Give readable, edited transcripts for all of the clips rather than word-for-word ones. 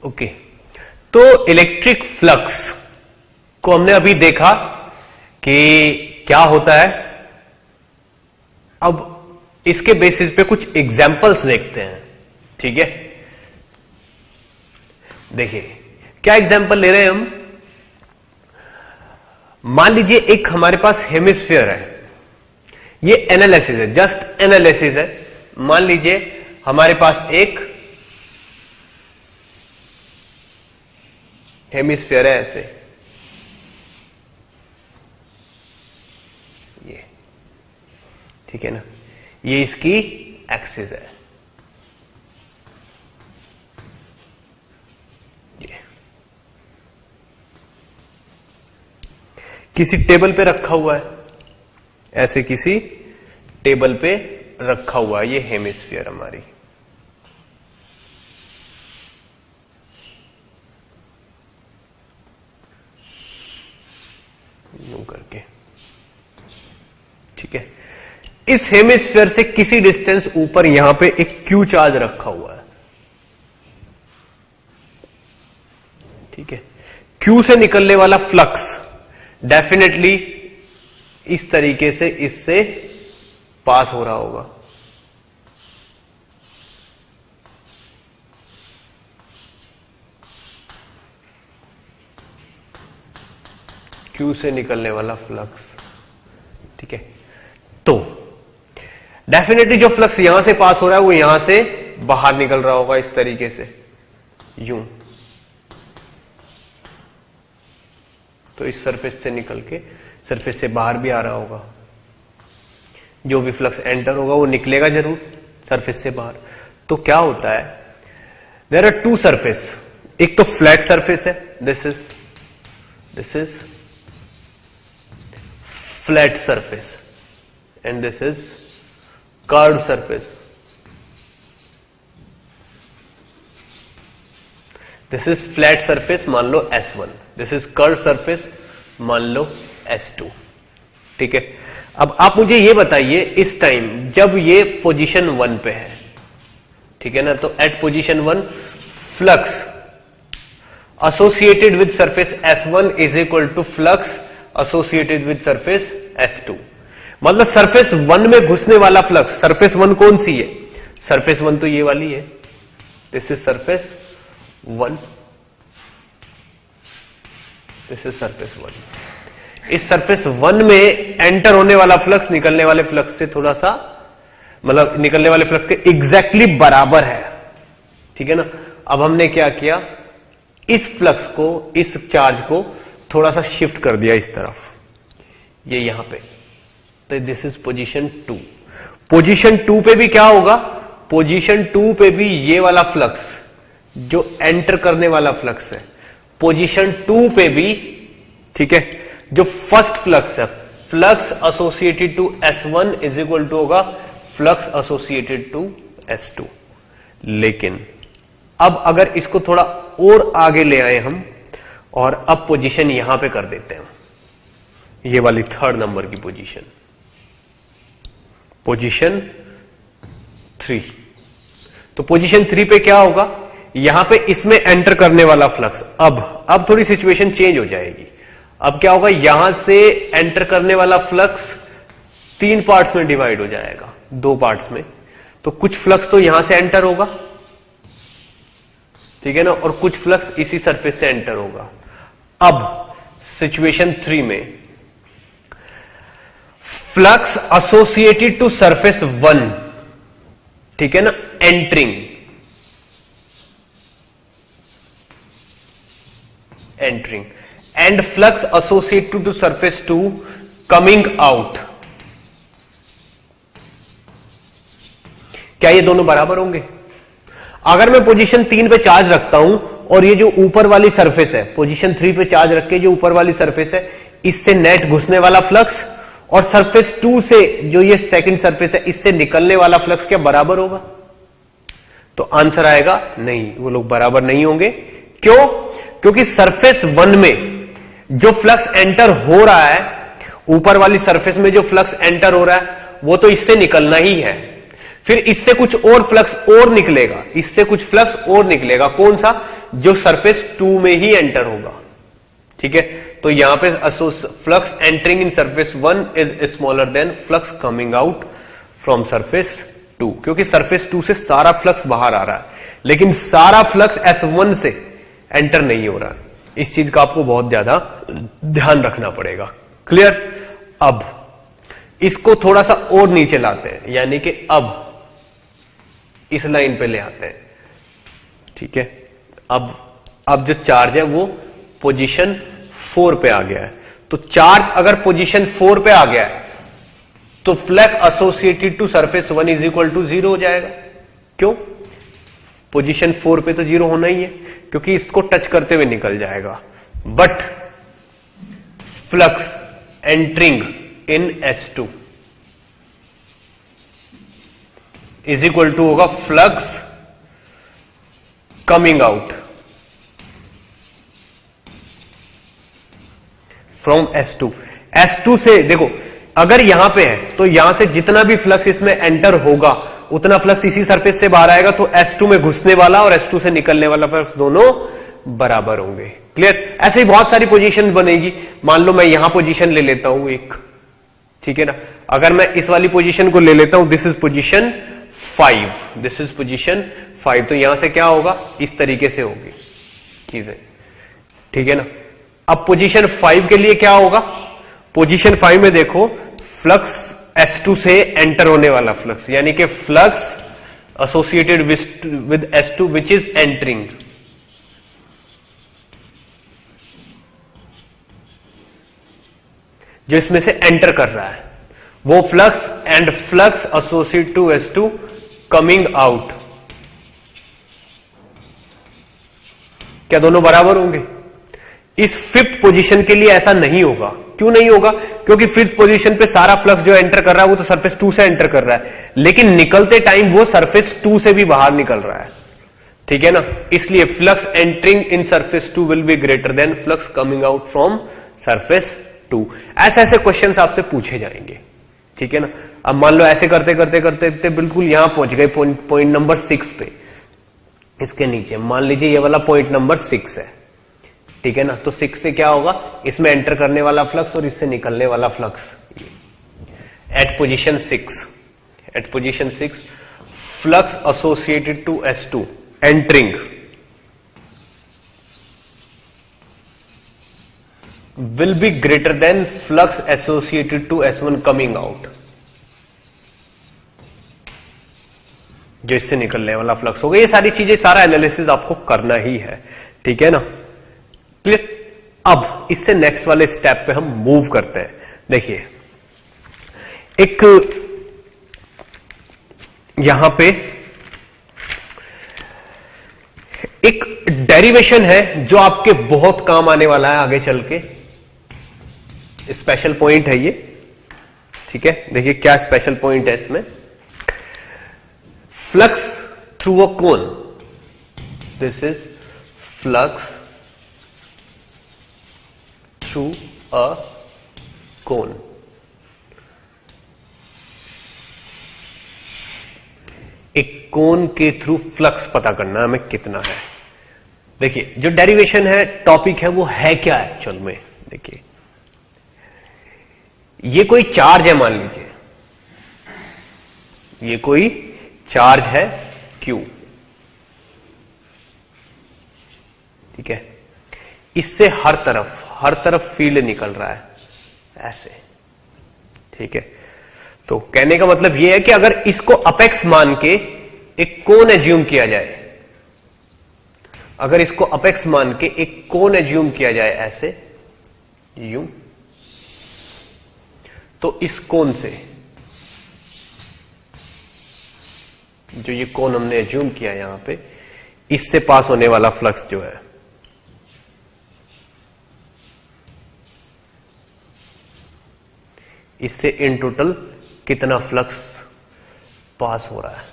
Okay, तो electric flux को हमने अभी देखा कि क्या होता है। अब इसके बेसिस पे कुछ एग्जाम्पल्स देखते हैं, ठीक है। देखिए क्या एग्जाम्पल ले रहे हैं हम। मान लीजिए एक हमारे पास हेमिस्फीयर है, ये एनालिसिस है, जस्ट एनालिसिस है। मान लीजिए हमारे पास एक हेमिस्फीयर है ऐसे, ये ठीक है ना, ये इसकी एक्सिस है, ये किसी टेबल पे रखा हुआ है, ऐसे किसी टेबल पे रखा हुआ है ये हेमिस्फीयर हमारी। यूं करके, ठीक है। इस हेमिस्फीयर से किसी डिस्टेंस ऊपर यहां पे एक क्यू चार्ज रखा हुआ है, ठीक है। क्यू से निकलने वाला फ्लक्स डेफिनेटली इस तरीके से इससे पास हो रहा होगा, क्यू से निकलने वाला फ्लक्स, ठीक है। तो डेफिनेटली जो फ्लक्स यहां से पास हो रहा है वो यहां से बाहर निकल रहा होगा इस तरीके से, यूं। तो इस सरफेस से निकल के सरफेस से बाहर भी आ रहा होगा। जो भी फ्लक्स एंटर होगा वो निकलेगा जरूर सरफेस से बाहर। तो क्या होता है, देयर आर टू सरफेस, एक तो फ्लैट सरफेस है, this is flat surface and this is curved surface. This is flat surface, मान लो S1, this is curved surface, मान लो S2, ठीक है। अब आप मुझे ये बताइए इस टाइम जब ये पोजीशन 1 पे है, ठीक है ना, तो at position 1 flux associated with surface S1 is equal to flux associated with surface S2। मतलब सरफेस 1 में घुसने वाला फ्लक्स, सरफेस 1 कौन सी है, सरफेस 1 तो ये वाली है, this is surface 1, this is surface 1। इस सरफेस 1 में एंटर होने वाला फ्लक्स निकलने वाले फ्लक्स से थोड़ा सा, मतलब निकलने वाले फ्लक्स के एग्जैक्टली बराबर है, ठीक है ना। अब हमने क्या किया, इस फ्लक्स को, इस चार्ज को थोड़ा सा शिफ्ट कर दिया इस तरफ, ये यहां पे। तो दिस इज पोजीशन 2। पोजीशन 2 पे भी क्या होगा, पोजीशन 2 पे भी ये वाला फ्लक्स जो एंटर करने वाला फ्लक्स है, पोजीशन 2 पे भी, ठीक है, जो फर्स्ट फ्लक्स है, flux associated to S1 is equal to होगा फ्लक्स एसोसिएटेड टू S2। लेकिन अब अगर इसको थोड़ा और आगे ले आए हम और अब पोजीशन यहां पे कर देते हैं, ये वाली 3rd नंबर की पोजीशन, पोजीशन 3। तो पोजीशन 3 पे क्या होगा, यहां पे इसमें एंटर करने वाला फ्लक्स, अब थोड़ी सिचुएशन चेंज हो जाएगी। अब क्या होगा, यहां से एंटर करने वाला फ्लक्स 3 पार्ट्स में डिवाइड हो जाएगा, 2 पार्ट्स में। तो कुछ फ्लक्स तो यहां से एंटर होगा, ठीक है ना, और कुछ फ्लक्स इसी सरफेस से एंटर होगा। अब सिचुएशन 3 में फ्लक्स एसोसिएटेड टू सरफेस 1, ठीक है ना, entering and flux associated to surface 2 coming out. क्या ये दोनों बराबर होंगे? अगर मैं पोजीशन 3 पे चार्ज रखता हूं और ये जो ऊपर वाली सरफेस है, पोजीशन 3 पे चार्ज रख के जो ऊपर वाली सरफेस है, इससे नेट घुसने वाला फ्लक्स और सरफेस 2 से जो ये सेकंड सरफेस है इससे निकलने वाला फ्लक्स क्या बराबर होगा? तो आंसर आएगा नहीं, वो लोग बराबर नहीं होंगे। क्यों? क्योंकि सरफेस 1 में जो फ्लक्स एंटर हो रहा है, ऊपर वाली सरफेस में जो फ्लक्स एंटर हो रहा है वो तो इससे निकलना ही है, फिर इससे कुछ और फ्लक्स और निकलेगा, इससे कुछ फ्लक्स और निकलेगा। कौन सा? जो सरफेस 2 में ही एंटर होगा। ठीक है, तो यहां पे flux entering in surface 1 is smaller than flux coming out from surface 2, क्योंकि सरफेस 2 से सारा फ्लक्स बाहर आ रहा है, लेकिन सारा फ्लक्स S1 से एंटर नहीं हो रहा है। इस चीज का आपको बहुत ज्यादा ध्यान रखना पड़ेगा। क्लियर? अब इसको थोड़ा सा और नीचे लाते हैं, यानी कि अब इस लाइन पे ले आते हैं। ठीक है, अब जो चार्ज है वो पोजीशन 4 पे आ गया है। तो चार्ज अगर पोजीशन 4 पे आ गया है तो flux associated to surface 1 is equal to 0 हो जाएगा। क्यों? पोजीशन 4 पे तो 0 होना ही है, क्योंकि इसको टच करते हुए निकल जाएगा। But flux entering in S2 is equal to होगा flux coming out from S2। S2 से देखो, अगर यहां पे है तो यहां से जितना भी फ्लक्स इसमें एंटर होगा उतना फ्लक्स इसी सरफेस से बाहर आएगा, तो S2 में घुसने वाला और S2 से निकलने वाला फ्लक्स दोनों बराबर होंगे। क्लियर? ऐसे ही बहुत सारी पोजीशन बनेगी। मान लो मैं यहां पोजीशन ले लेता हूं एक, ठीक है ना। अगर मैं इस वाली पोजीशन को ले लेता हूं, this is position 5, this is position 5, तो यहां से क्या होगा, इस तरीके से होगी चीजें। ठीक है ना। अब पोजीशन 5 के लिए क्या होगा, पोजीशन 5 में देखो फ्लक्स S2 से एंटर होने वाला फ्लक्स, यानी कि flux associated with S2 which is entering, जो इसमें से एंटर कर रहा है वो flux, and flux associated to S2 coming out, क्या दोनों बराबर होंगे? इस 5th पोजीशन के लिए ऐसा नहीं होगा। क्यों नहीं होगा? क्योंकि 5th पोजीशन पे सारा फ्लक्स जो एंटर कर रहा है वो तो सरफेस 2 से एंटर कर रहा है, लेकिन निकलते टाइम वो सरफेस 2 से भी बाहर निकल रहा है। ठीक है ना। इसलिए flux entering in surface 2 will be greater than flux coming out from surface 2। ऐसे ऐसे क्वेश्चंस आपसे पूछे जाएंगे। ठीक है ना। अब मान लो ऐसे करते करते करते बिल्कुल यहां पहुंच गए पॉइंट नंबर 6 पे, इसके नीचे मान लीजिए ये वाला पॉइंट नंबर 6 है। ठीक है ना। तो 6 से क्या होगा, इसमें एंटर करने वाला फ्लक्स और इससे निकलने वाला flux at position 6 flux associated to S2 entering will be greater than flux associated to S1 coming out, जो इससे निकलने वाला फ्लक्स होगा। ये सारी चीजें, सारा एनालिसिस आपको करना ही है। ठीक है ना। क्लियर? अब इससे नेक्स्ट वाले स्टेप पे हम मूव करते हैं। देखिए, एक यहां पे एक डेरिवेशन है जो आपके बहुत काम आने वाला है आगे चल के। स्पेशल पॉइंट है ये। ठीक है, देखिए क्या स्पेशल पॉइंट है इसमें। Flux through a cone, this is flux through a cone. एक कोन के थ्रू फ्लक्स पता करना है हमें कितना है। देखिए, जो डेरिवेशन है, टॉपिक है, वो है क्या एक्चुअल में। देखिए, ये कोई चार्ज है, मान लीजिए ये कोई चार्ज है Q। ठीक है, इससे हर तरफ फील्ड निकल रहा है ऐसे। ठीक है, तो कहने का मतलब यह है कि अगर इसको अपेक्स मान के एक कोन एज्यूम किया जाए, अगर इसको अपेक्स मान के एक कोन एज्यूम किया जाए ऐसे यूं, तो इस कोन से, जो ये कोन हमने एज्यूम किया यहां पे, इससे पास होने वाला फ्लक्स जो है, इससे इन टोटल कितना फ्लक्स पास हो रहा है।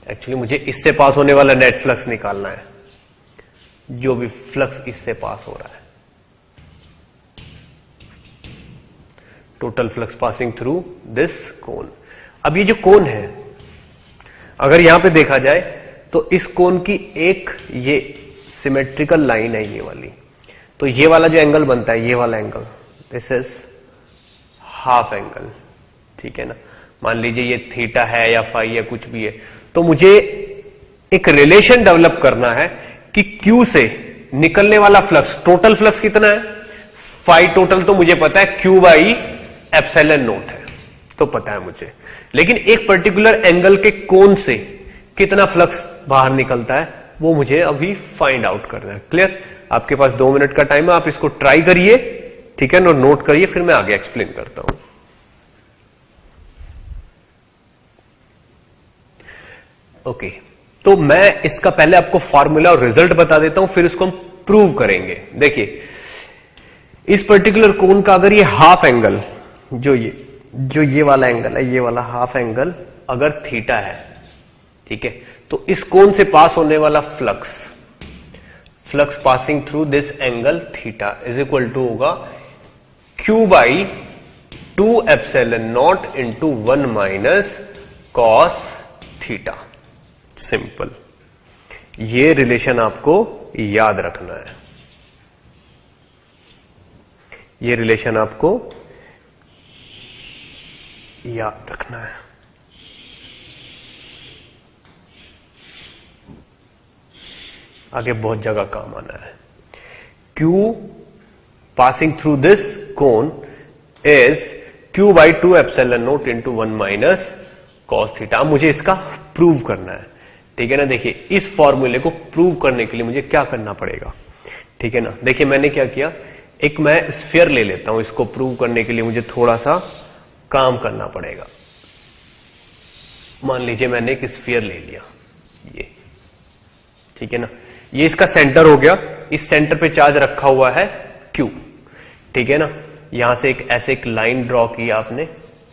एक्चुअली मुझे इससे पास होने वाला नेट फ्लक्स निकालना है, जो भी फ्लक्स इससे पास हो रहा है, total flux passing through this cone. अब ये जो कोन है, अगर यहां पे देखा जाए तो इस कोण की एक ये सिमेट्रिकल लाइन है ये वाली, तो ये वाला जो एंगल बनता है, ये वाला angle, this is half angle, ठीक है ना। मान लीजिए ये थीटा है या फाई या कुछ भी है, तो मुझे एक रिलेशन डेवलप करना है कि Q से निकलने वाला फ्लक्स, टोटल फ्लक्स कितना है, फाई टोटल तो मुझे पता है, Q बाई एप्सिलॉन नॉट है, तो पता है मुझे, लेकिन एक पर्टिकुलर एंगल के कोण से कितना फ्लक्स बाहर निकलता है वो मुझे अभी फाइंड आउट करना है। क्लियर? आपके पास 2 मिनट का टाइम है, आप इसको ट्राई करिए, ठीक है ना, नोट करिए, फिर मैं आगे एक्सप्लेन करता हूं। ओके, तो मैं इसका पहले आपको फॉर्मूला और रिजल्ट बता देता हूं, फिर इसको हम प्रूव करेंगे। देखिए, इस पर्टिकुलर कोण का अगर ये हाफ एंगल, जो ये वाला एंगल है, ये वाला हाफ एंगल अगर थीटा है, ठीक है, तो इस कोण से पास होने वाला flux passing through this angle theta is equal to होगा Q by 2 epsilon naught into 1 minus cos theta. Simple, ये रिलेशन आपको याद रखना है, ये रिलेशन आपको याद रखना है। आगे बहुत जगह काम आना है। Q passing through this cone is Q by 2 epsilon naught into 1 minus cos theta. मुझे इसका प्रूव करना है, ठीक है ना। देखिए, इस फॉर्मूले को प्रूव करने के लिए मुझे क्या करना पड़ेगा, ठीक है ना। देखिए, मैंने क्या किया, एक मैं स्फीयर ले लेता हूं, इसको प्रूव करने के लिए मुझे थोड़ा सा काम करना पड़ेगा। मान लीजिए मैंने एक स्फीयर ले लिया, ये, ठीक है ना, ये इसका सेंटर हो गया, इस सेंटर पे चार्ज रखा हुआ है Q, ठीक है ना। यहां से ऐसे एक लाइन ड्रॉ की आपने,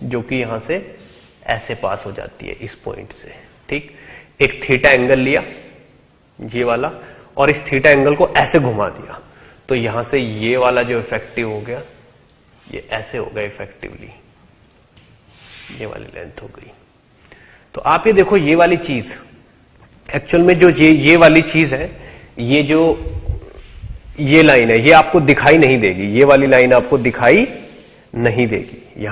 जो कि यहां से ऐसे पास हो जाती है इस पॉइंट से, ठीक। एक थीटा एंगल लिया, ये वाला, और इस थीटा एंगल को ऐसे घुमा दिया, तो यहां से ये वाला जो इफेक्टिव हो गया, ये ऐसे हो गया इफेक्टिवली, ये वाली लेंथ हो गई। तो आप ये देखो, ये वाली चीज एक्चुअल में जो ये वाली चीज है, ये जो ये लाइन है, ये आपको दिखाई नहीं देगी, ये वाली लाइन आपको दिखाई नहीं देगी।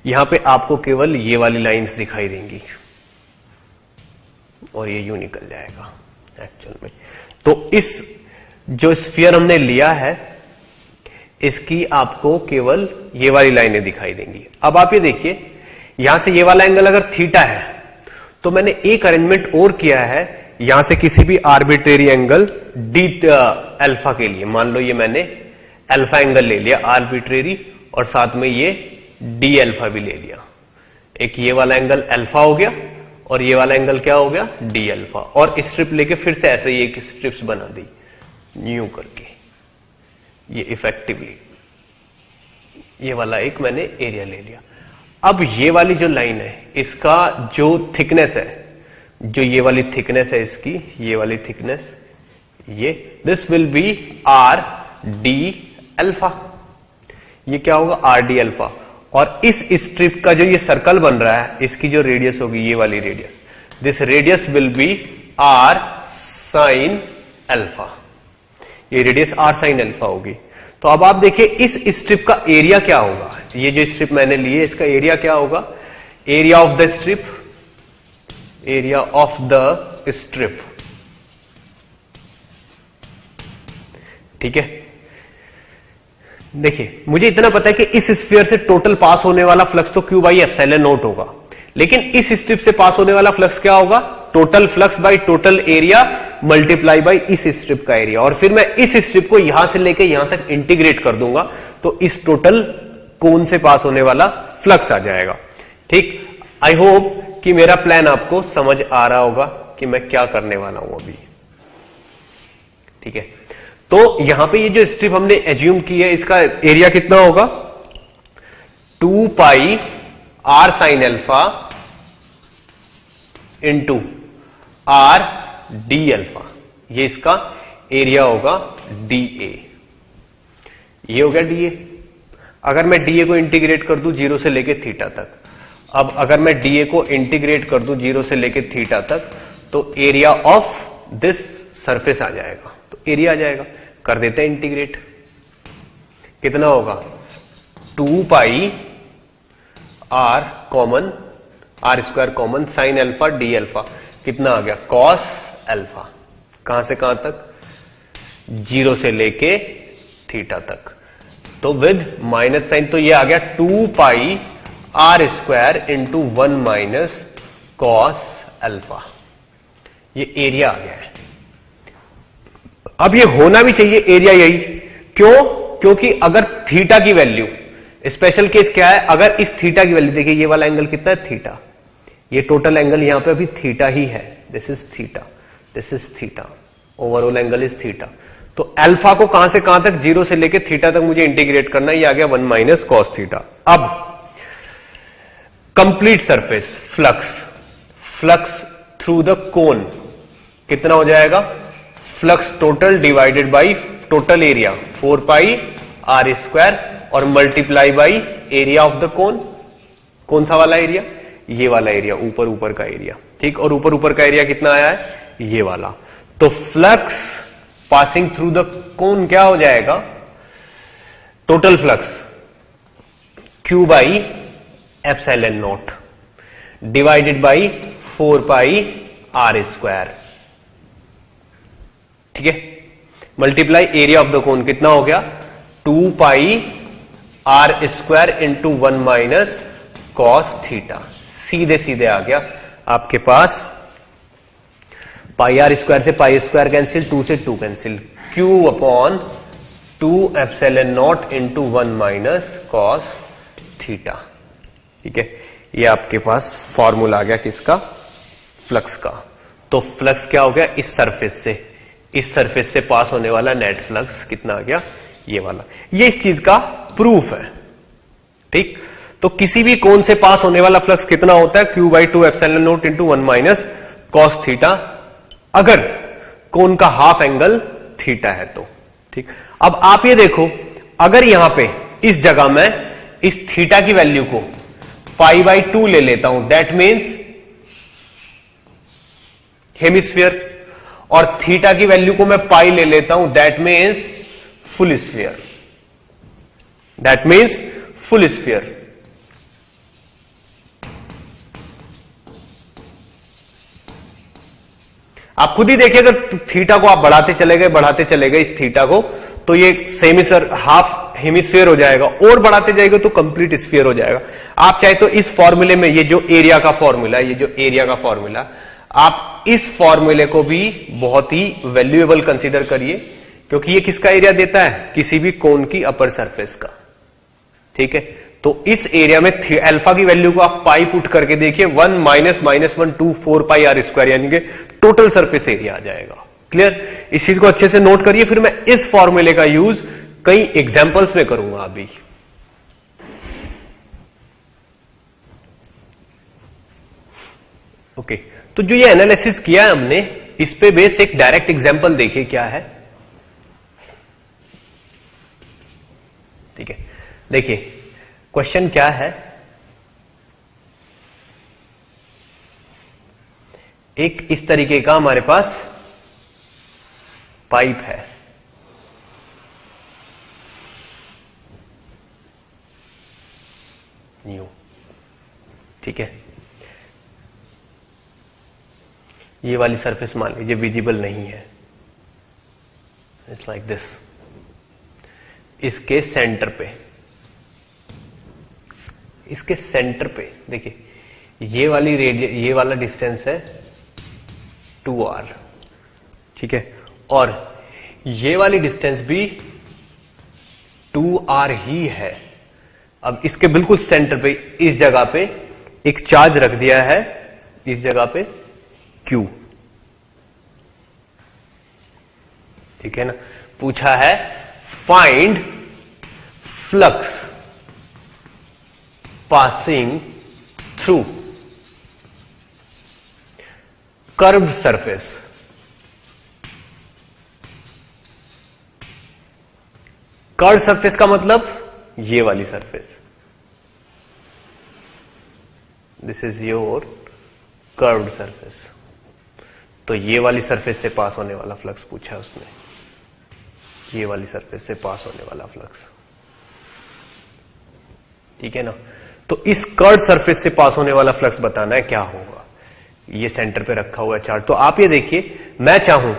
यहां पे आपको केवल ये वाली लाइंस दिखाई देंगी, और ये यूं निकल जाएगा एक्चुअल में। तो इस जो स्फीयर हमने लिया है, इसकी आपको केवल ये वाली लाइनें दिखाई देंगी। अब आप ये देखिए, यहां से ये वाला एंगल अगर थीटा है, तो मैंने एक अरेंजमेंट और किया है, यहां से किसी भी आर्बिट्रेरी एंगल डी अल्फा के लिए, मान लो ये मैंने अल्फा एंगल ले लिया आर्बिट्रेरी, और साथ में ये डी अल्फा भी ले लिया। एक ये वाला एंगल अल्फा हो गया, और ये वाला एंगल क्या हो गया, डी अल्फा। और स्ट्रिप लेके फिर से ऐसे ही एक स्ट्रिप्स बना दी यूं करके, ये इफेक्टिवली ये वाला एक मैंने एरिया ले लिया। अब ये वाली जो लाइन है, इसका जो थिकनेस है, जो ये वाली थिकनेस है इसकी, ये वाली थिकनेस, ये this will be are d alpha. ये क्या होगा, आर डी अल्फा। और इस स्ट्रिप का जो ये सर्कल बन रहा है, इसकी जो रेडियस होगी, ये वाली radius, this radius will be R sine alpha. ये रेडियस आर साइन अल्फा होगी। तो अब आप देखिए, इस स्ट्रिप का एरिया क्या होगा, ये जो स्ट्रिप मैंने ली है, इसका एरिया क्या होगा, area of the strip, area of the strip, ठीक है। देखिए, मुझे इतना पता है कि इस स्फीयर से टोटल पास होने वाला फ्लक्स तो Q बाई एप्सिलॉन नॉट होगा, लेकिन इस स्ट्रिप से पास होने वाला फ्लक्स क्या होगा, total flux by total area multiply by इस स्ट्रिप का एरिया। और फिर मैं इस स्ट्रिप को यहां से लेके यहां तक इंटीग्रेट कर दूंगा, तो इस टोटल कोन से पास होने वाला फ्लक्स आ जाएगा, ठीक। आई होप कि मेरा प्लान आपको समझ आ रहा होगा कि मैं क्या करने वाला हूं अभी, ठीक है। तो यहां पे ये जो स्ट्रिप हमने एज्यूम की है, इसका एरिया कितना होगा, 2 pi r sine alpha into r d alpha, ये इसका एरिया होगा डी ए। ये हो गया डी ए। अगर मैं डी ए को इंटीग्रेट कर दूं 0 से लेके थीटा तक, अब अगर मैं डीए को इंटीग्रेट कर दूं 0 से लेके थीटा तक, तो एरिया ऑफ दिस सरफेस आ जाएगा, तो एरिया आ जाएगा। कर देते हैं इंटीग्रेट, कितना होगा 2 pi r common, r square common sine alpha d alpha, कितना आ गया कॉस अल्फा। कहां से कहां तक, 0 से लेके थीटा तक, तो विद माइनस साइन, तो ये आ गया 2 pi are square into 1 minus cos alpha. ये एरिया आ गया है। अब ये होना भी चाहिए एरिया यही, क्यों? क्योंकि अगर थीटा की वैल्यू, स्पेशल केस क्या है, अगर इस थीटा की वैल्यू देखिए, ये वाला एंगल कितना है थीटा, ये टोटल एंगल यहां पे अभी थीटा ही है, this is theta, this is theta, overall angle is theta. तो अल्फा को कहां से कहां तक, 0 से लेके थीटा तक मुझे इंटीग्रेट करना है, ये आ गया 1 माइनस कॉस थीटा। अब complete surface flux, flux through the cone कितना हो जाएगा, flux total divided by total area 4 pi are square और multiply by area of the cone. कौन सा वाला एरिया, ये वाला एरिया, ऊपर ऊपर का एरिया, ठीक। और ऊपर ऊपर का एरिया कितना आया है, ये वाला। तो flux passing through the cone क्या हो जाएगा, total flux Q by epsilon naught divided by 4 pi are square, ठीक है, multiply area of the cone कितना हो गया 2 pi are square into 1 minus cos theta. सीधे सीधे आ गया आपके पास, पाई आर स्क्वायर से पाई स्क्वायर कैंसिल, 2 से 2 cancel, Q upon 2 epsilon naught into 1 minus cos theta, ठीक है। ये आपके पास फॉर्मूला आ गया किसका, फ्लक्स का। तो फ्लक्स क्या हो गया, इस सरफेस से, इस सरफेस से पास होने वाला नेट फ्लक्स कितना आ गया, ये वाला। ये इस चीज का प्रूफ है, ठीक। तो किसी भी कोन से पास होने वाला फ्लक्स कितना होता है, Q by 2 epsilon naught into 1 minus cos theta, अगर कोन का हाफ एंगल थीटा है तो, ठीक। अब आप ये देखो, अगर यहां पे इस जगह में इस थीटा की वैल्यू को पाई बाई 2 ले लेता हूं, दैट मीन्स हेमिस्फीयर, और थीटा की वैल्यू को मैं पाई ले लेता हूं, that means full sphere, that means full sphere. आप खुद ही देखिए, अगर थीटा को आप बढ़ाते चले गए इस थीटा को, तो ये सेमिस्फीयर, हाफ हेमिस्फीयर हो जाएगा, और बढ़ाते जाएगा तो कंप्लीट स्फीयर हो जाएगा। आप चाहे तो इस फॉर्मूले में, ये जो एरिया का फॉर्मूला है, ये जो एरिया का फॉर्मूला, आप इस फॉर्मूले को भी बहुत ही वैल्यूएबल कंसीडर करिए, क्योंकि ये किसका एरिया देता है, किसी भी कोन की अपर सरफेस का, ठीक है। तो इस एरिया में अल्फा की वैल्यू को आप पाई पुट करके देखिए, 1 minus minus 1 2 4 pi are square, यानी कि टोटल सरफेस एरिया आ जाएगा। क्लियर, इस चीज को अच्छे से नोट करिए। फिर मैं इस फॉर्मूले का यूज कई एग्जांपल्स में करूंगा अभी। ओके, तो जो ये एनालिसिस किया है हमने, इस पे बेस एक डायरेक्ट एग्जांपल देखिए क्या है, ठीक है। देखिए क्वेश्चन क्या है, एक इस तरीके का हमारे पास पाइप है, न्यू, ठीक है। ये वाली सरफेस मान लीजिए विजिबल नहीं है, इट्स लाइक दिस। इसके सेंटर पे, इसके सेंटर पे देखिए, ये वाली रेडियस, ये वाला डिस्टेंस है 2r, ठीक है, और ये वाली डिस्टेंस भी 2r ही है। अब इसके बिल्कुल सेंटर पे, इस जगह पे एक चार्ज रख दिया है, इस जगह पे Q, ठीक है ना। पूछा है find flux passing through curved surface. Curved surface का मतलब ये वाली surface, this is your curved surface. तो ये वाली सरफेस से पास होने वाला फ्लक्स पूछा है उसने, ये वाली सरफेस से पास होने वाला फ्लक्स, ठीक है ना। तो इस कर्व्ड सरफेस से पास होने वाला फ्लक्स बताना है क्या होगा। ये सेंटर पे रखा हुआ है चार्ज। तो आप ये देखिए, मैं चाहूं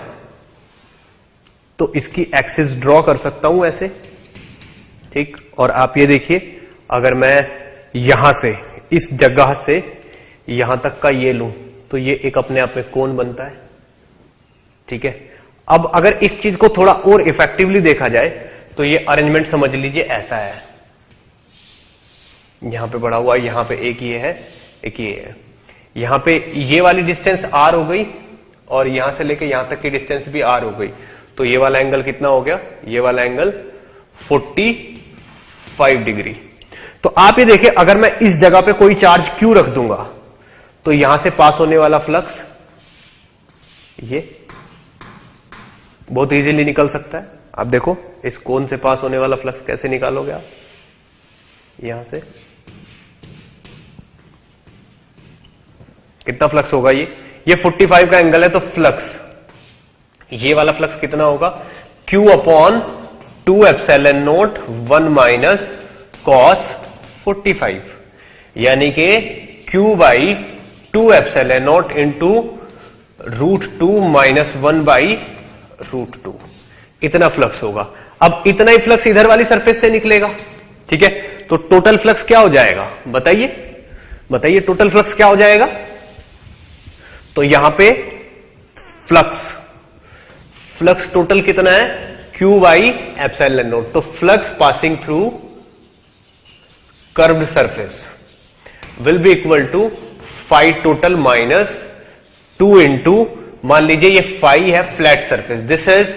तो इसकी एक्सिस ड्रॉ कर सकता हूं ऐसे, ठीक। और आप ये देखिए, अगर मैं यहां से, इस जगह से यहां तक का ये लूं, तो ये एक अपने आप में कोण बनता है, ठीक है। अब अगर इस चीज को थोड़ा और इफेक्टिवली देखा जाए तो ये अरेंजमेंट समझ लीजिए ऐसा है, यहां पे बढ़ा हुआ है, यहां पे एक ये है, एक ये है, यहां पे ये वाली डिस्टेंस आर हो गई और यहां से लेके यहां तक की डिस्टेंस भी आर हो गई। तो ये वाला एंगल कितना हो गया, ये वाला एंगल 45 डिग्री। तो आप ये देखिए, अगर मैं इस जगह पे कोई चार्ज क्यू रख दूंगा तो यहां से पास होने वाला फ्लक्स ये बहुत इजीली निकल सकता है। आप देखो इस कोन से पास होने वाला फ्लक्स कैसे निकालोगे आप, यहां से कितना फ्लक्स होगा, ये 45 का एंगल है, तो फ्लक्स, ये वाला फ्लक्स कितना होगा, Q upon 2 epsilon not 1 minus cos 45, यानी कि Q by 2 epsilon naught into √2 minus 1 by √2, इतना फ्लक्स होगा। अब इतना ही फ्लक्स इधर वाली सरफेस से निकलेगा, ठीक है। तो टोटल फ्लक्स क्या हो जाएगा, बताइए बताइए, टोटल फ्लक्स क्या हो जाएगा। तो यहां पे फ्लक्स टोटल कितना है, Q बाई एप्सिलॉन नॉट। तो flux passing through curved surface will be equal to phi total minus 2 into, मान लीजिए ये फाई है flat surface, this is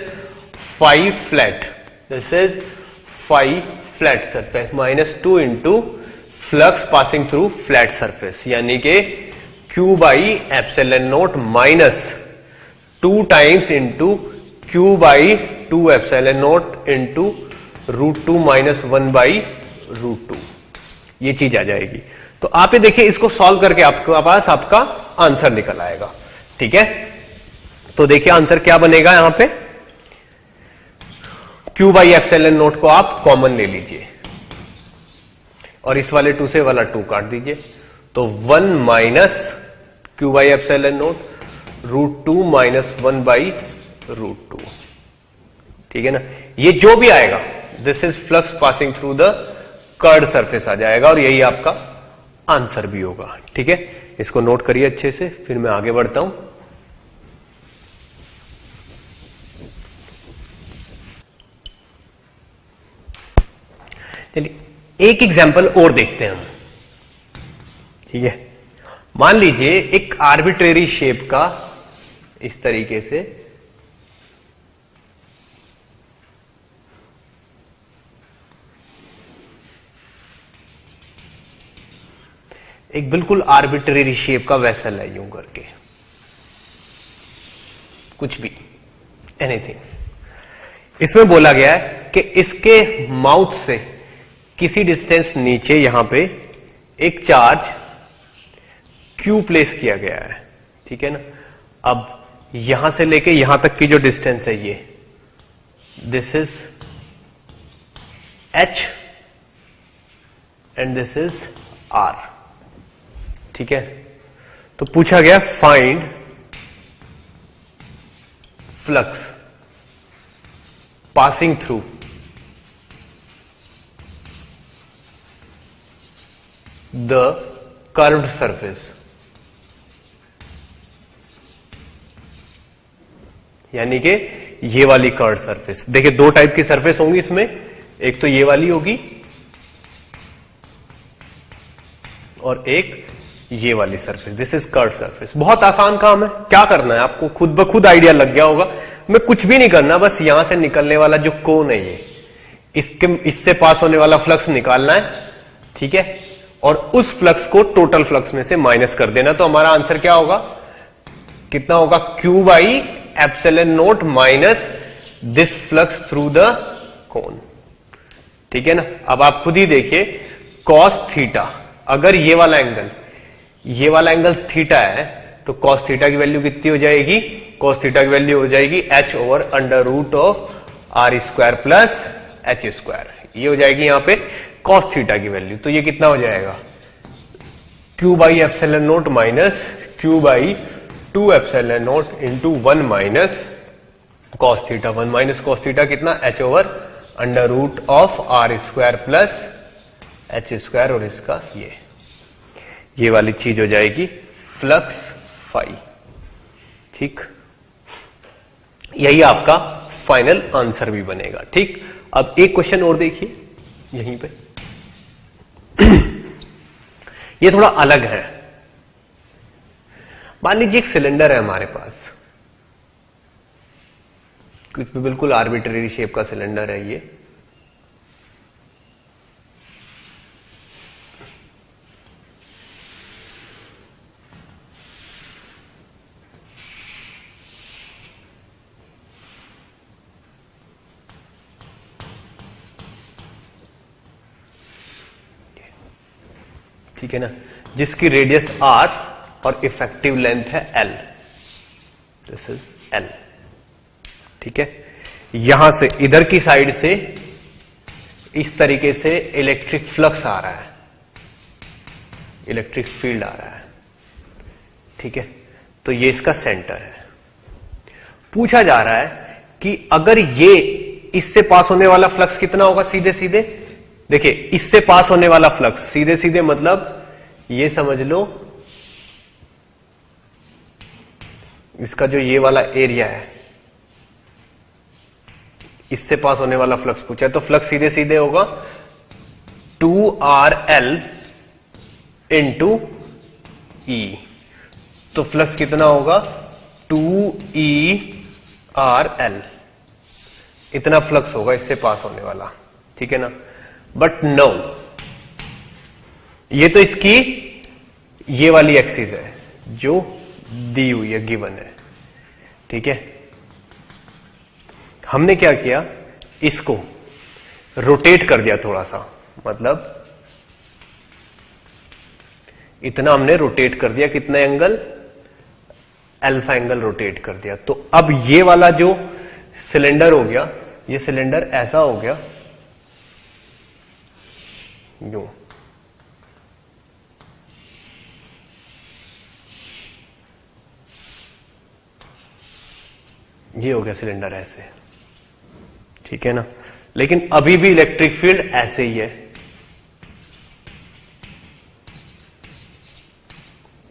phi flat, this is phi flat surface, minus 2 into flux passing through flat surface, यानी कि Q by epsilon naught minus 2 times into Q by 2 epsilon naught into √2 minus 1 by √2, ये चीज आ जाएगी। तो आप ये देखिए, इसको सॉल्व करके आपके पास आपका आंसर निकल आएगा, ठीक है। तो देखिए आंसर क्या बनेगा, यहां पे Q बाई एप्सिलॉन नॉट को आप कॉमन ले लीजिए और इस वाले 2 से वाला 2 काट दीजिए, तो 1 minus Q by epsilon naught √2 minus 1 by √2, ठीक है ना। ये जो भी आएगा, this is flux passing through the curved surface आ जाएगा और यही आपका आंसर भी होगा, ठीक है। इसको नोट करिए अच्छे से, फिर मैं आगे बढ़ता हूं। चलिए एक एग्जांपल और देखते हैं हम, ठीक है। मान लीजिए एक आर्बिट्रेरी शेप का इस तरीके से एक बिल्कुल आर्बिट्रेरी शेप का वेसल है, यूं करके कुछ भी, एनीथिंग। इसमें बोला गया है कि इसके माउथ से किसी डिस्टेंस नीचे यहां पे एक चार्ज Q प्लेस किया गया है, ठीक है ना। अब यहां से लेके यहां तक की जो डिस्टेंस है ये, this is H and this is R, ठीक है। तो पूछा गया find flux passing through the curved surface, यानी कि ये वाली कर्व्ड सरफेस। देखिए दो टाइप की सरफेस होंगी इसमें, एक तो ये वाली होगी और एक ये वाली surface, this is curved surface. बहुत आसान काम है, क्या करना है आपको, खुद ब खुद आइडिया लग गया होगा। मैं कुछ भी नहीं करना, बस यहां से निकलने वाला जो कोन है ये, इससे पास होने वाला फ्लक्स निकालना है, ठीक है। और उस फ्लक्स को टोटल फ्लक्स में से माइनस कर देना, तो हमारा आंसर क्या होगा, कितना होगा, Q by epsilon naught minus this flux through the कोन, ठीक है ना। अब आप खुद ही देखिए, कॉस थीटा, अगर ये वाला एंगल ये वाला एंगल थीटा है, तो cos थीटा की वैल्यू कितनी हो जाएगी? cos थीटा की वैल्यू हो जाएगी h over under root of R square plus H square. ये हो जाएगी यहां पे cos थीटा की वैल्यू। तो ये कितना हो जाएगा? q by epsilon naught minus q by 2 epsilon naught into 1 minus cos theta. 1 minus cos theta कितना? h over under root of R square plus H square, और इसका ये वाली चीज हो जाएगी फ्लक्स फाई। ठीक, यही आपका फाइनल आंसर भी बनेगा। ठीक, अब एक क्वेश्चन और देखिए यहीं पे। ये थोड़ा अलग है। मान लीजिए एक सिलेंडर है हमारे पास, कुछ भी बिल्कुल आर्बिट्रेरी शेप का सिलेंडर है ये। ठीक है ना, जिसकी रेडियस r और इफेक्टिव लेंथ है l। This is l। ठीक है, यहां से इधर की साइड से इस तरीके से इलेक्ट्रिक फ्लक्स आ रहा है, इलेक्ट्रिक फील्ड आ रहा है। ठीक है, तो ये इसका सेंटर है। पूछा जा रहा है कि अगर ये इससे पास होने वाला फ्लक्स कितना होगा? सीधे सीधे देखिए, इससे पास होने वाला फ्लक्स सीधे सीधे मतलब ये समझ लो, इसका जो ये वाला एरिया है, इससे पास होने वाला फ्लक्स पूछा है, तो फ्लक्स सीधे सीधे होगा 2RL इंटू E। तो फ्लक्स कितना होगा? 2ERL। इतना फ्लक्स होगा इससे पास होने वाला। ठीक है ना, बट नो, ये तो इसकी ये वाली एक्सिस है जो दी हुई है, गिवन है। ठीक है, हमने क्या किया? इसको रोटेट कर दिया थोड़ा सा, मतलब इतना हमने रोटेट कर दिया। कितना एंगल? अल्फा एंगल रोटेट कर दिया। तो अब ये वाला जो सिलेंडर हो गया, ये सिलेंडर ऐसा हो गया यूं। ये हो गया सिलेंडर ऐसे। ठीक है ना, लेकिन अभी भी इलेक्ट्रिक फील्ड ऐसे ही है।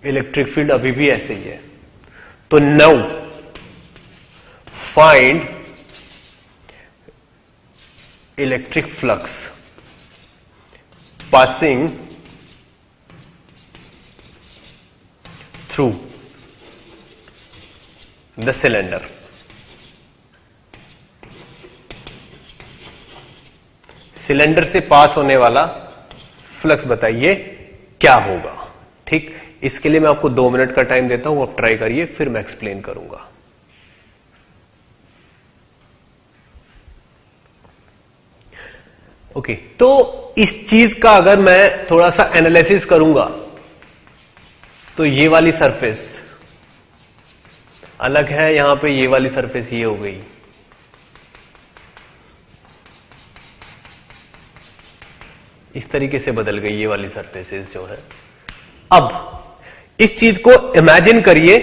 इलेक्ट्रिक फील्ड अभी भी ऐसे ही है। तो now find electric flux passing through the cylinder। Cylinder से पास होने वाला फ्लक्स बताइए क्या होगा। ठीक, इसके लिए मैं आपको 2 मिनट का टाइम देता हूं, आप ट्राई करिए, फिर मैं एक्सप्लेन करूंगा। ओके, तो इस चीज का अगर मैं थोड़ा सा एनालिसिस करूंगा तो ये वाली सरफेस अलग है, यहां पे ये वाली सरफेस ये हो गई। इस तरीके से बदल गई ये वाली सरफेसेस जो है। अब इस चीज को इमेजिन करिए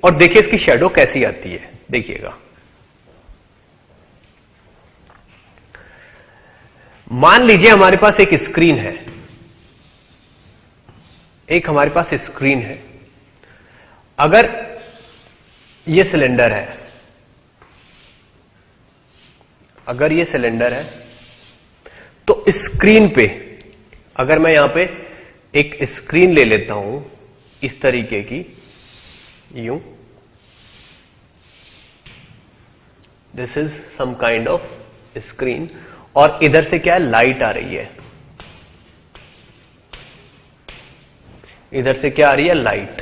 और देखिए इसकी शैडो कैसी आती है। देखिएगा, मान लीजिए हमारे पास एक स्क्रीन है, एक हमारे पास स्क्रीन है। अगर ये सिलेंडर है, अगर ये सिलेंडर है तो स्क्रीन पे अगर मैं यहां पे एक स्क्रीन ले लेता हूं इस तरीके की, यूं, this is some kind of screen, और इधर से क्या है? लाइट आ रही है। इधर से क्या आ रही है? लाइट।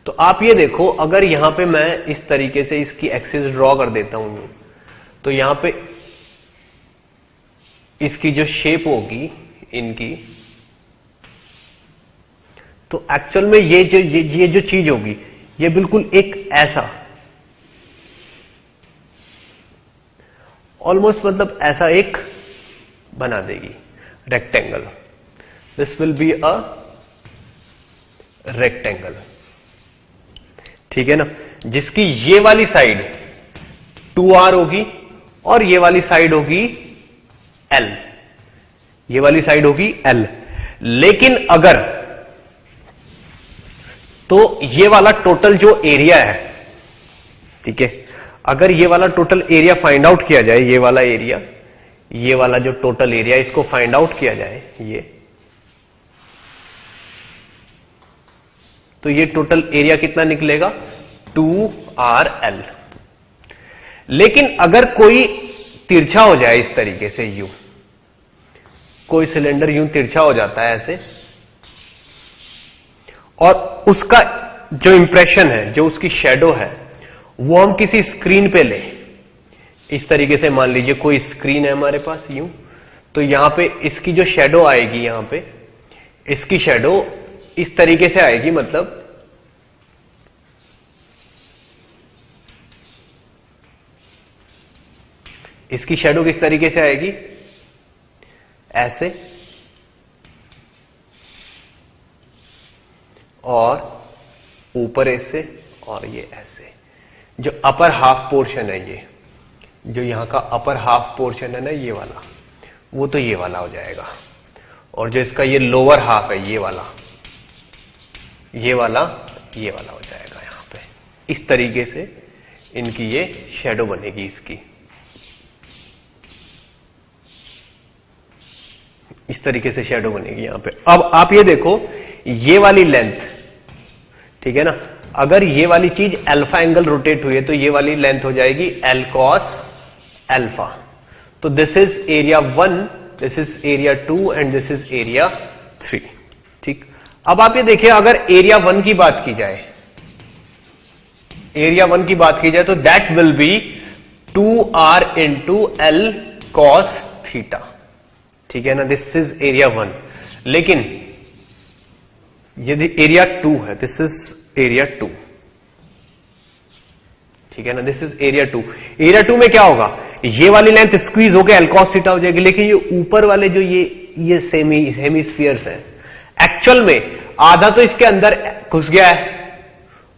तो आप ये देखो, अगर यहां पे मैं इस तरीके से इसकी एक्सिस ड्रॉ कर देता हूं, तो यहां पे इसकी जो शेप होगी इनकी, तो एक्चुअल में ये जो चीज होगी ये बिल्कुल एक ऐसा ऑलमोस्ट मतलब ऐसा एक बना देगी rectangle. This will be a rectangle, ठीक है ना, जिसकी ये वाली साइड 2r होगी और ये वाली साइड होगी l, ये वाली साइड होगी l। लेकिन अगर तो ये वाला टोटल जो एरिया है, ठीक है, अगर ये वाला टोटल एरिया फाइंड आउट किया जाए, ये वाला एरिया, ये वाला जो टोटल एरिया इसको फाइंड आउट किया जाए, ये तो ये टोटल एरिया कितना निकलेगा 2RL। लेकिन अगर कोई तिरछा हो जाए इस तरीके से, यूं कोई सिलेंडर यूं तिरछा हो जाता है ऐसे, और उसका जो इंप्रेशन है, जो उसकी शेडो है, वो हम किसी स्क्रीन पे ले, इस तरीके से मान लीजिए कोई स्क्रीन है हमारे पास यूं, तो यहां पे इसकी जो शेडो आएगी, यहां पे इसकी शेडो इस तरीके से आएगी, मतलब इसकी शेडो किस तरीके से आएगी, ऐसे, और ऊपर ऐसे, और ये ऐसे। जो अपर हाफ पोर्शन है, ये जो यहां का अपर हाफ पोर्शन है ना, ये वाला, वो तो ये वाला हो जाएगा, और जो इसका ये लोअर हाफ है, ये वाला, ये वाला, ये वाला हो जाएगा यहां पे। इस तरीके से इनकी ये शेडो बनेगी, इसकी इस तरीके से शेडो बनेगी यहां पे। अब आप ये देखो, ये वाली लेंथ, ठीक है ना, अगर ये वाली चीज अल्फा एंगल रोटेट हुई है तो ये वाली लेंथ हो जाएगी L cos अल्फा। तो this is area 1, this is area 2 and this is area 3, ठीक। अब आप ये देखिए, अगर एरिया 1 की बात की जाए, एरिया 1 की बात की जाए तो that will be 2R into L cos theta, ठीक है ना, दिस इज एरिया 1। लेकिन यदि एरिया 2 है, दिस इज एरिया 2, ठीक है ना, दिस इज एरिया 2। एरिया 2 में क्या होगा, ये वाली लेंथ स्क्वीज होकर एल कॉस थीटा हो जाएगी, लेकिन ये ऊपर वाले जो ये हेमिस्फीयर्स हैं, एक्चुअल में आधा तो इसके अंदर घुस गया है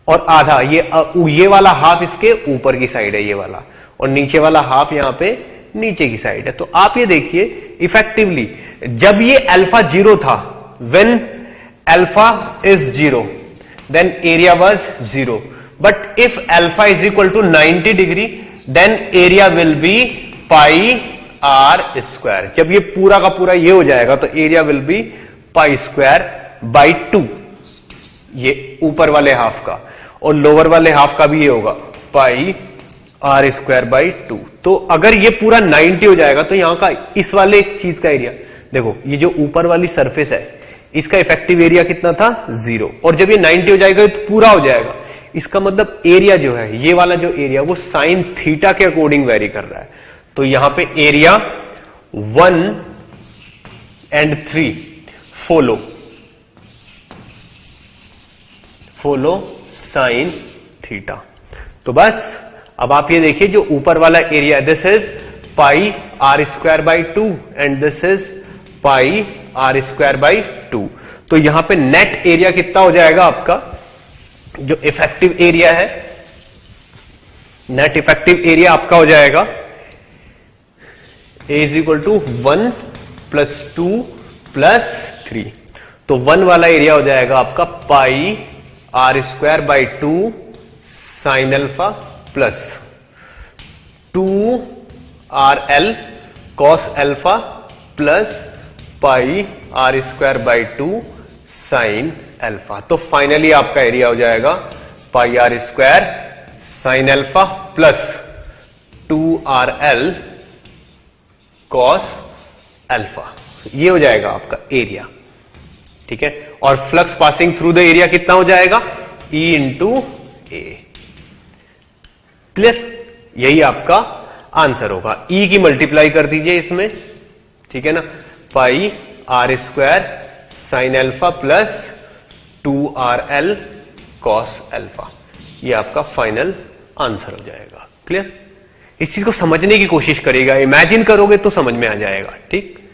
और आधा ये वाला हाफ इसके ऊपर की साइड है, ये वाला, और नीचे वाला हाफ यहां पे नीचे की साइड है। तो आप ये देखिए, इफेक्टिवली जब ये अल्फा 0 था, when alpha is 0 then area was 0, but if alpha is equal to 90 degree then area will be pi r square। जब ये पूरा का पूरा ये हो जाएगा तो area will be pi square by 2, ये ऊपर वाले हाफ का, और लोअर वाले हाफ का भी ये होगा पाई r स्क्वायर बाई 2। तो अगर ये पूरा 90 हो जाएगा तो यहां का इस वाले चीज का एरिया देखो, ये जो ऊपर वाली सरफेस है इसका इफेक्टिव एरिया कितना था 0, और जब ये 90 हो जाएगा तो पूरा हो जाएगा। इसका मतलब एरिया जो है, ये वाला जो एरिया, वो साइन थीटा के अकॉर्डिंग वेरी कर रहा है। तो यहां पे area 1 and 3 follow sine theta. तो बस अब आप ये देखिए, जो ऊपर वाला area, this is pi r square by 2 and this is pi r square by 2। तो यहां पे नेट एरिया कितना हो जाएगा आपका, जो इफेक्टिव एरिया है, नेट इफेक्टिव एरिया आपका हो जाएगा A is equal to 1 plus 2 plus 3। तो 1 वाला एरिया हो जाएगा आपका pi r square by 2 sine alpha plus 2RL cos alpha plus pi r square by 2 sine alpha. तो फाइनली आपका एरिया हो जाएगा pi r square sine alpha plus 2RL cos alpha, ये हो जाएगा आपका एरिया, ठीक है। और flux passing through the area कितना हो जाएगा, E इंटू ए। क्लियर, यही आपका आंसर होगा। E की मल्टीप्लाई कर दीजिए इसमें, ठीक है ना, पाई r square sine alpha plus 2RL cos alpha. ये आपका फाइनल आंसर हो जाएगा। क्लियर? इस चीज को समझने की कोशिश करिएगा, इमेजिन करोगे तो समझ में आ जाएगा। ठीक।